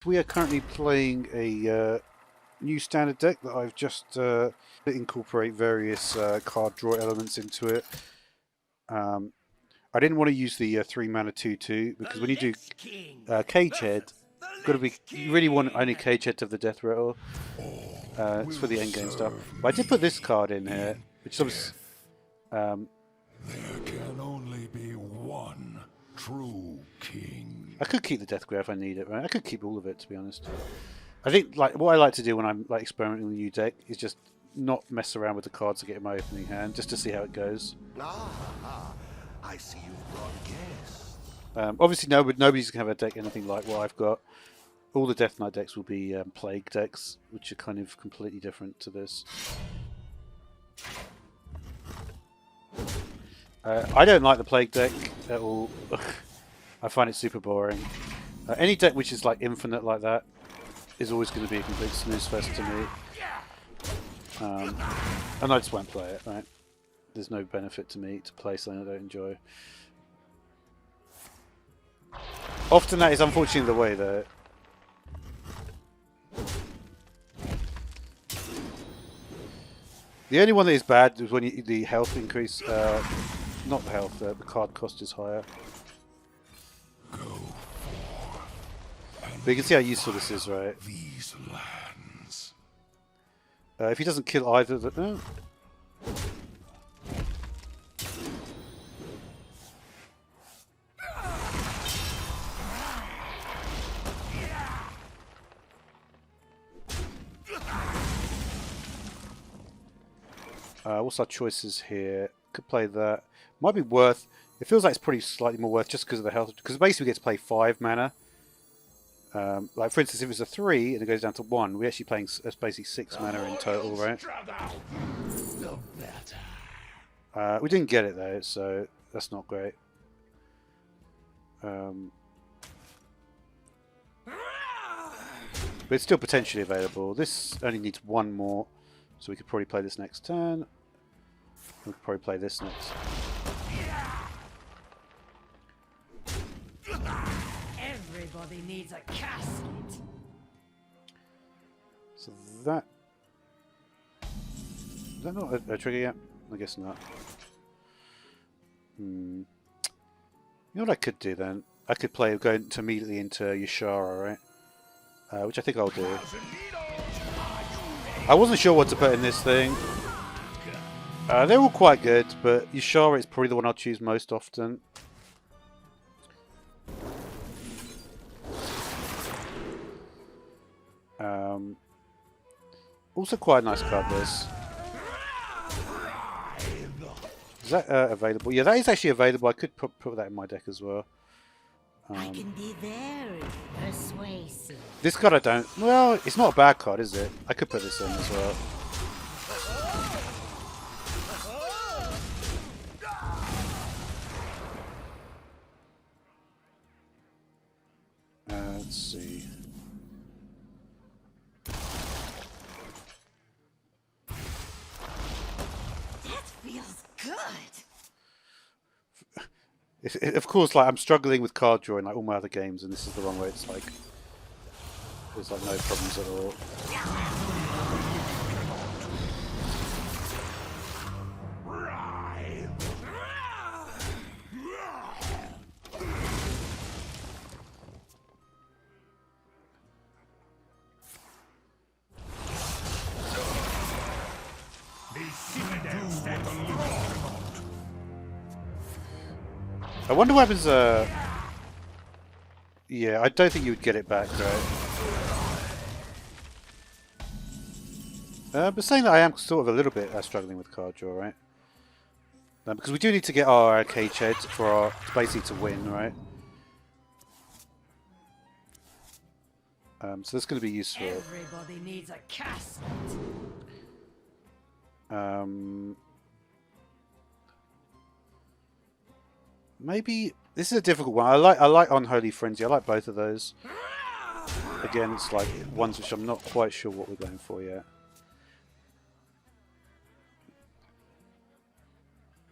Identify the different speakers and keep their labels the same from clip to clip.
Speaker 1: We are currently playing a new standard deck that I've just incorporate various card draw elements into it. I didn't want to use the 3 mana 2/2 because when you do Cage Head, you really want only Cage Head to have the Death Rattle. It's for the end game stuff. But I did put this card in here, which is obviously.
Speaker 2: There can only be one true king.
Speaker 1: I could keep the Death Graph if I need it, right? I could keep all of it, to be honest. I think what I like to do when I'm experimenting with a new deck is just not mess around with the cards to get in my opening hand, just to see how it goes.
Speaker 2: I see you've brought guests.
Speaker 1: Obviously, nobody's gonna have a deck anything like what I've got. All the Death Knight decks will be Plague decks, which are kind of completely different to this. I don't like the Plague deck at all. I find it super boring. Any deck which is like infinite like that is always going to be a complete snooze fest to me. And I just won't play it, right? There's no benefit to me to play something I don't enjoy. Often that is unfortunately the way, though. The only one that is bad is when the health increase, not the health, the card cost is higher. But you can see how useful this is, right?
Speaker 2: These lands.
Speaker 1: If he doesn't kill either of them... what's our choices here? Could play that. Might be worth... It feels like it's pretty slightly more worth just because of the health. Because basically we get to play 5 mana. Like for instance, if it's a 3 and it goes down to 1, we're actually playing basically 6 mana in total, right? We didn't get it though, so that's not great. But it's still potentially available. This only needs 1 more, so we could probably play this next turn. We could probably play this next.
Speaker 3: Everybody needs a casket.
Speaker 1: So that... Is that not a trigger yet? I guess not. You know what I could do then? I could go immediately into Yashara, right? Which I think I'll do. I wasn't sure what to put in this thing. They're all quite good, but Yashara is probably the one I'll choose most often. Also quite a nice card, this. Is that available? Yeah, that is actually available. I could put that in my deck as well.
Speaker 3: I can be very persuasive.
Speaker 1: This card I don't... Well, it's not a bad card, is it? I could put this in as well. Let's see.
Speaker 3: That feels good.
Speaker 1: Of course, like I'm struggling with card drawing like all my other games, and this is the one where it's like there's like no problems at all. I wonder what happens. Yeah, I don't think you would get it back, right? But saying that, I am sort of a little bit struggling with card draw, right? Because we do need to get our Cage Head for our basically to win, right? So that's going to be useful.
Speaker 3: Everybody needs a casket.
Speaker 1: Maybe this is a difficult one. I like Unholy Frenzy. I like both of those. Again, it's like ones which I'm not quite sure what we're going for yet.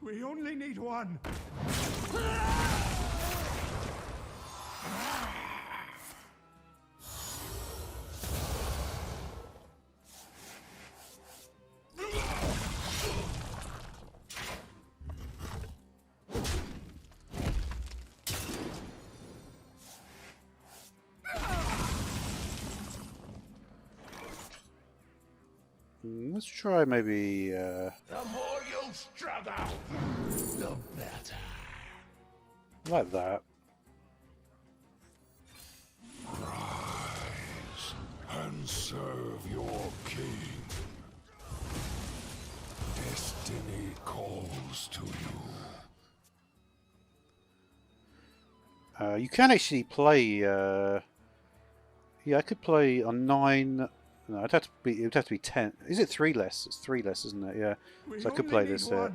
Speaker 2: We only need one.
Speaker 1: Let's try maybe.
Speaker 2: The more you struggle, the better.
Speaker 1: Like that.
Speaker 2: Rise and serve your king. Destiny calls to you.
Speaker 1: You can actually play. Yeah, I could play on 9. No, it'd have to be. It would have to be 10. Is it 3 less? It's 3 less, isn't it? Yeah. So I could play this here.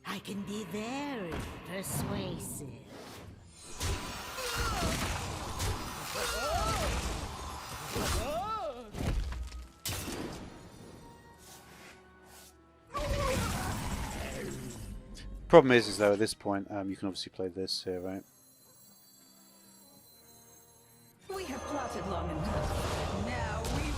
Speaker 3: I can be very persuasive.
Speaker 1: Problem is though at this point, you can obviously play this here, right?
Speaker 4: We have plotted long enough. Now we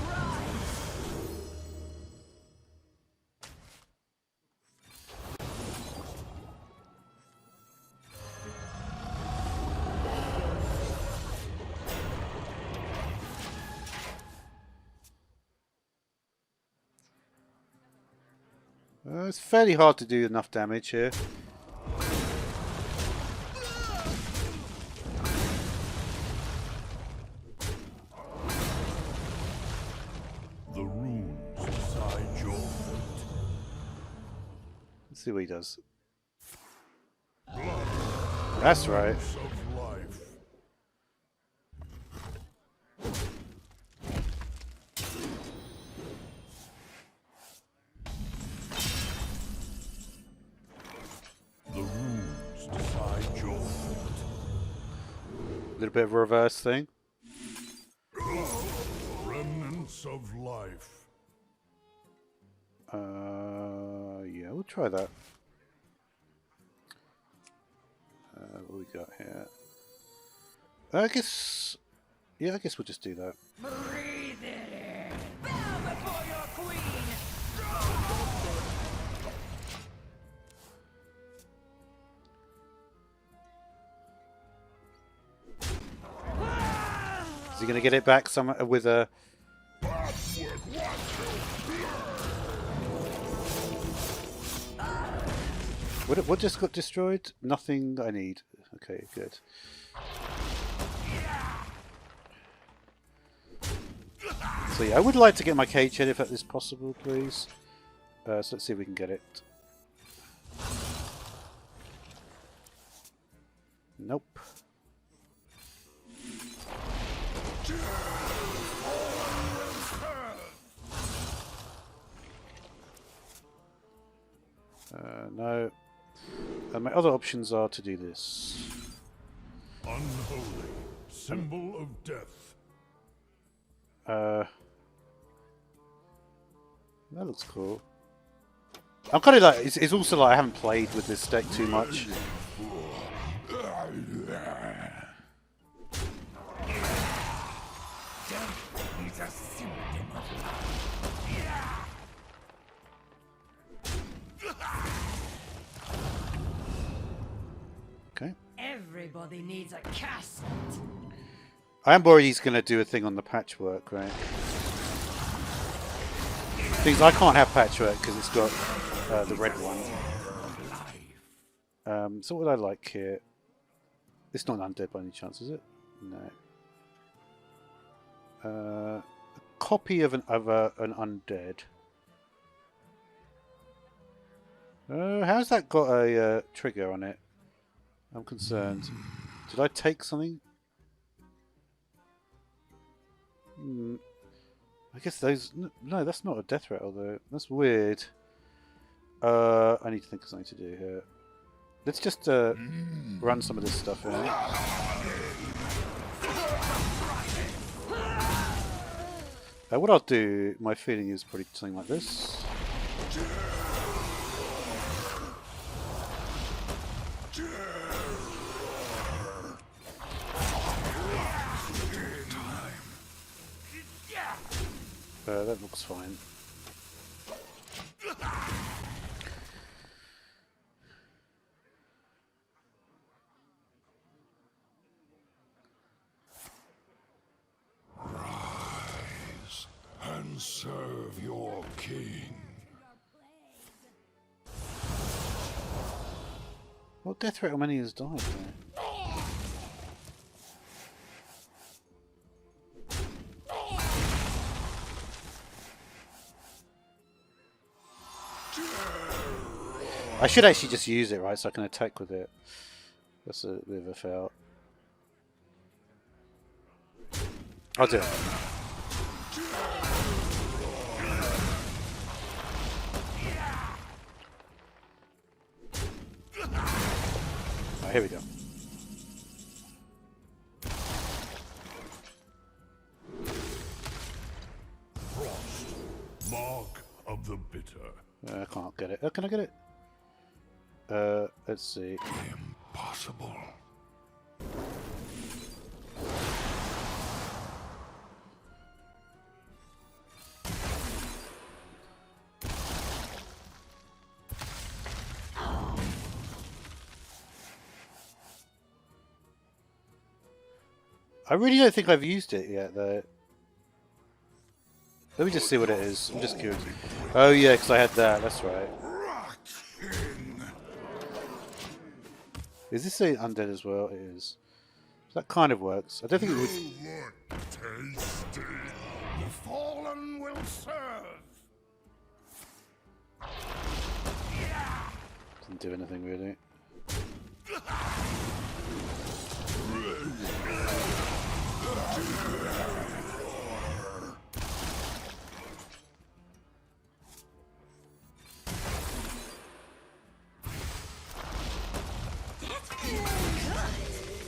Speaker 4: rise.
Speaker 1: It's fairly hard to do enough damage here.
Speaker 2: The runes decide your fate.
Speaker 1: Let's see what he does. That's right.
Speaker 2: Of life. The runes decide your fate.
Speaker 1: A little bit of a reverse thing.
Speaker 2: Remnants of life.
Speaker 1: Yeah, we'll try that. What we got here? I guess. Yeah, I guess we'll just do that.
Speaker 4: Breathe it in. Bow before your queen.
Speaker 1: Is he going to get it back some with a? What just got destroyed? Nothing I need. Okay, good. So yeah, I would like to get my cage head if that is possible, please. So let's see if we can get it. Nope. No. My other options are to do this.
Speaker 2: Unholy. Symbol of death.
Speaker 1: That looks cool. I'm kind of like, it's also like I haven't played with this deck too much. Okay.
Speaker 3: Everybody needs a casket.
Speaker 1: I am worried he's going to do a thing on the patchwork, right? Things I can't have patchwork because it's got the red one. So what would I like here? It's not an undead by any chance, is it? No. A copy of an undead. How's that got a trigger on it? I'm concerned. Did I take something? I guess those... No, that's not a death rattle though. That's weird. I need to think of something to do here. Let's just run some of this stuff in. What I'll do, my feeling is probably something like this. That looks fine.
Speaker 2: king.
Speaker 1: What death rate how many has died there? I should actually just use it, right, so I can attack with it. That's a bit of a fail. I'll do it. Right, here we go.
Speaker 2: Frost, mark of the bitter.
Speaker 1: I can't get it. Oh, can I get it? Let's see.
Speaker 2: Impossible.
Speaker 1: I really don't think I've used it yet, though. Let me just see what it is. I'm just curious. Oh yeah, because I had that. That's right. Is this a undead as well? It is. That kind of works. I don't think it would.
Speaker 2: Look tasty. The fallen will serve.
Speaker 1: Didn't do anything really.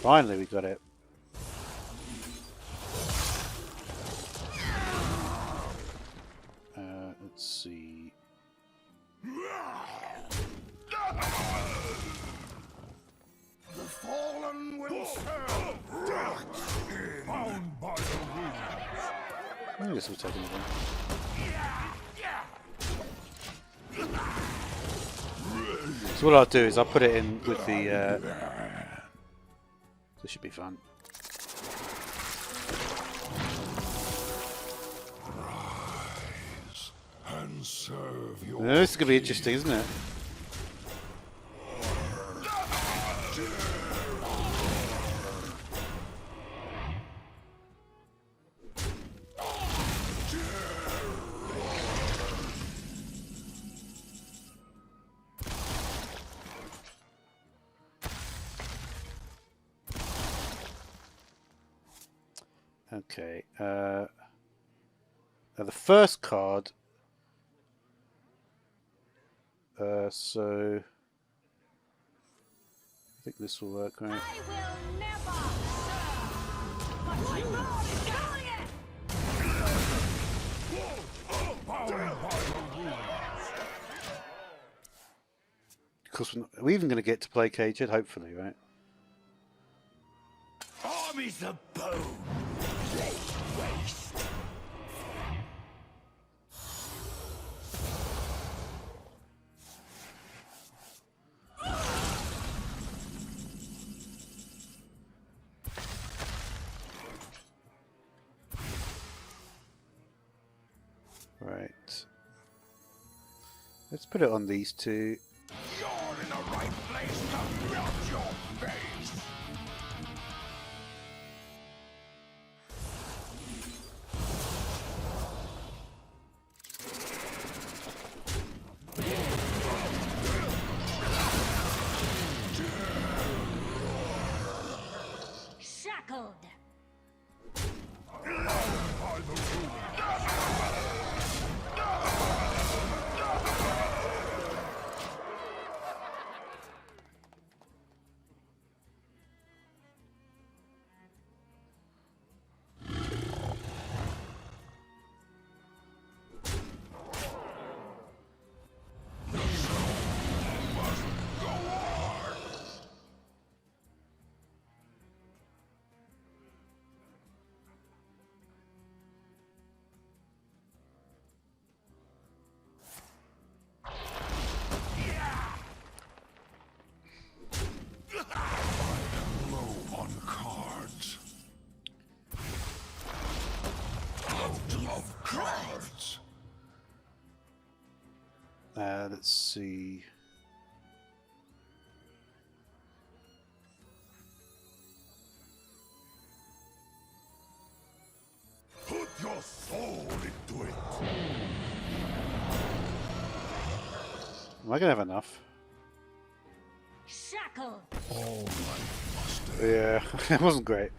Speaker 1: Finally, we got it. Let's see.
Speaker 2: The fallen will serve. Bound by the rules.
Speaker 1: I guess we'll take anything. So what I'll do is I'll put it in with the. This should be fun.
Speaker 2: Rise and serve your.
Speaker 1: This is going to be interesting, isn't it? Okay. Now the first card. So I think this will work, right?
Speaker 4: I will never serve. But my lord is doing it.
Speaker 2: Bound by the rules.
Speaker 1: Of course, we're even going to get to play Caged, hopefully, right?
Speaker 2: Armies of bone. Lay waste.
Speaker 1: Right. Let's put it on these two.
Speaker 2: You're in the right place to melt your face.
Speaker 3: Shackled.
Speaker 1: Let's see.
Speaker 2: Put your soul into it.
Speaker 1: Am I gonna have enough?
Speaker 3: Shackle!
Speaker 2: All right, master.
Speaker 1: Yeah, it wasn't great.